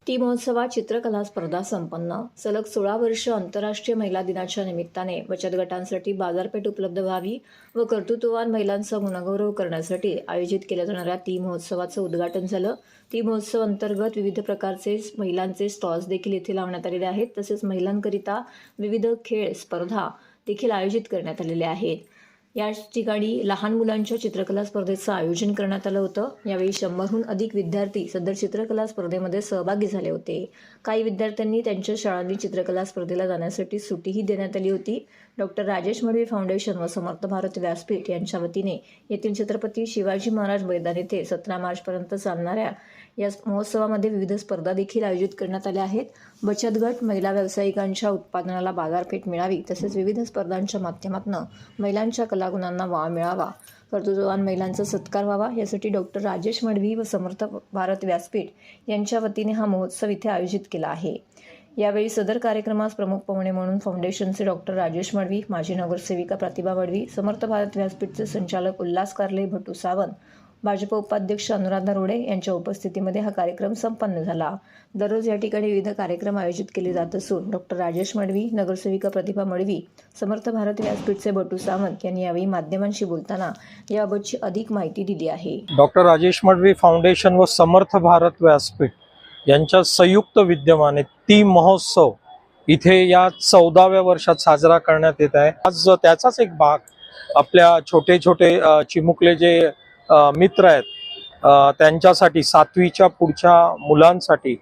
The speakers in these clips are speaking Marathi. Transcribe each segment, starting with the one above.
ती महोत्सवात चित्रकला स्पर्धा संपन्न. सलग 16 वर्ष आंतरराष्ट्रीय महिला दिनाच्या निमित्ताने बचत गटांसाठी बाजारपेठ उपलब्ध व्हावी व कर्तृत्ववान महिलांचा गुणगौरव करण्यासाठी आयोजित केल्या जाणाऱ्या ती महोत्सवाचं उद्घाटन झालं. ती महोत्सव अंतर्गत विविध प्रकारचे महिलांचे स्टॉल्स देखील इथे लावण्यात आलेले आहेत. तसेच महिलांकरिता विविध खेळ स्पर्धा देखील आयोजित करण्यात आलेल्या आहेत. या ठिकाणी लहान मुलांच्या चित्रकला स्पर्धेचं आयोजन करण्यात आलं होतं. यावेळी 100हून अधिक विद्यार्थी सदर चित्रकला स्पर्धेमध्ये सहभागी झाले होते. काही विद्यार्थ्यांनी त्यांच्या शाळांनी चित्रकला स्पर्धेला जाण्यासाठी सुट्टीही देण्यात आली होती. डॉक्टर राजेश मडवी फाउंडेशन व समर्थ भारत व्यासपीठ यांच्या वतीने येथील छत्रपती शिवाजी महाराज मैदान येथे 17 मार्चपर्यंत चालणाऱ्या या महोत्सवामध्ये विविध स्पर्धा देखील आयोजित करण्यात आल्या आहेत. बचत गट महिला व्यावसायिकांच्या उत्पादनाला बाजारपेठ मिळावी, तसेच विविध स्पर्धांच्या माध्यमातून महिलांच्या कलागुणांना वाव मिळावा, कर्तृत्ववान महिलांचा सत्कार व्हावा, यासाठी डॉक्टर राजेश मडवी व समर्थ भारत व्यासपीठ यांच्या वतीने हा महोत्सव इथे आयोजित केला आहे. यावेळी सदर कार्यक्रमास प्रमुख पाहुणे म्हणून फाउंडेशनचे डॉक्टर राजेश मडवी, माजी नगरसेविका प्रतिभा मडवी, समर्थ भारत व्यासपीठचे संचालक उल्हास कारले, भटू सावंत, भाजप उपाध्यक्ष अनुराधा रोडे यांच्या उपस्थितीमध्ये हा कार्यक्रम संपन्न झाला. दररोज या ठिकाणी विविध कार्यक्रम आयोजित केले जात असून डॉक्टर राजेश मडवी, नगरसेविका प्रतिभा मडवी, समर्थ भारत व्यासपीठचे भटू सावंत यांनी यावेळी माध्यमांशी बोलताना याबाबतची अधिक माहिती दिली आहे. डॉक्टर राजेश मडवी फाउंडेशन व समर्थ भारत व्यासपीठ यांच्या संयुक्त विद्यमाने ती महोत्सव इथे या 14व्या वर्षात साजरा करण्यात येत आहे. आज त्याचाच एक भाग आपल्या छोटे छोटे चिमुकले जे मित्र आहेत त्यांच्यासाठी 7वीच्या पुढच्या मुलांसाठी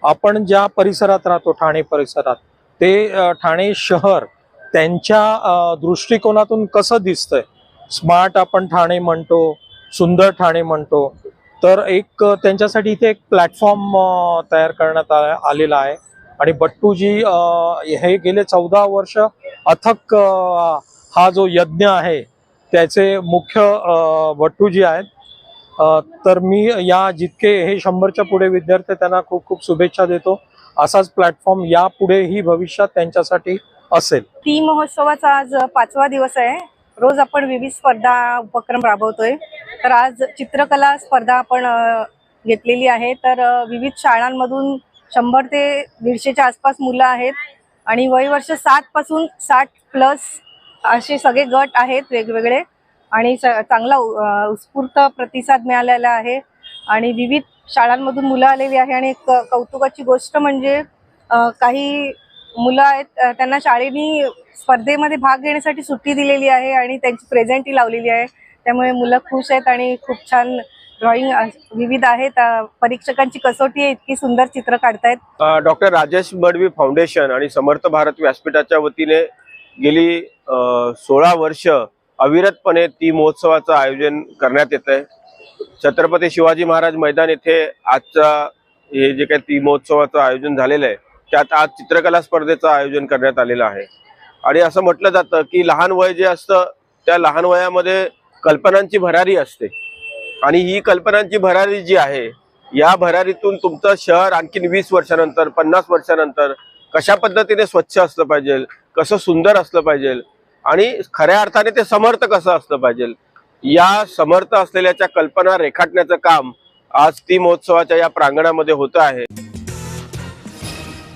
आपण ज्या परिसरात राहतो, ठाणे परिसरात, ते ठाणे शहर त्यांच्या दृष्टिकोनातून कसं दिसतंय, स्मार्ट आपण ठाणे म्हणतो, सुंदर ठाणे म्हणतो, तर एक त्यांच्यासाठी इथे एक प्लॅटफॉर्म तयार करण्यात आलेला आहे. आणि बट्टूजी हे गेले 14 वर्ष अथक हा जो यज्ञ आहे त्याचे मुख्य बट्टूजी आहेत. तर मी या जितके हे 100च्या पुढे विद्यार्थी त्यांना खूप खूप शुभेच्छा देतो. असाच प्लॅटफॉर्म यापुढेही भविष्यात त्यांच्यासाठी असेल. ती महोत्सवाचा आज 5वा दिवस आहे. रोज आपण विविध स्पर्धा उपक्रम राबवतोय. तर आज चित्रकला स्पर्धा आपण घेतलेली आहे. तर विविध शाळांमधून 100 ते 150च्या आसपास मुलं आहेत आणि वयवर्ष 7 पासून 60+ असे सगळे गट आहेत वेगवेगळे आणि चांगला उत्स्फूर्त प्रतिसाद मिळालेला आहे आणि विविध शाळांमधून मुलं आलेली आहे. आणि कौतुकाची गोष्ट म्हणजे काही मुलं आहेत त्यांना शाळेनी स्पर्धेमध्ये भाग घेण्यासाठी सुट्टी दिलेली आहे आणि त्यांची प्रेझेंटही लावलेली आहे. त्यामुळे मुलं खुश आहेत आणि खूप छान ड्रॉइंग विविध आहेत. परीक्षकांची कसोटी आहे, इतकी सुंदर चित्र काढतायत. डॉक्टर राजेश मडवी फाउंडेशन आणि समर्थ भारत व्यासपीठाच्या वतीने गेली 16 वर्ष अविरतपणे ती महोत्सवाचं आयोजन करण्यात येत आहे. छत्रपती शिवाजी महाराज मैदान येथे आजचा हे जे काही ती महोत्सवाचं आयोजन झालेलं आहे त्यात आज चित्रकला स्पर्धेचं आयोजन करण्यात आलेलं आहे. आणि असं म्हटलं जातं की लहान वय जे असतं त्या लहान वयामध्ये कल्पनांची भरारी असते आणि ही कल्पनांची भरारी जी आहे या भरारीतून तुमचं शहर आणखीन 20 वर्षानंतर 50 वर्षानंतर कशा पद्धतीने स्वच्छ असलं पाहिजे, कसं सुंदर असलं पाहिजे आणि खऱ्या अर्थाने ते समर्थ कसं असलं पाहिजे, या समर्थ असलेल्याच्या कल्पना रेखाटण्याचं काम आज ती महोत्सवाच्या या प्रांगणामध्ये होतं आहे.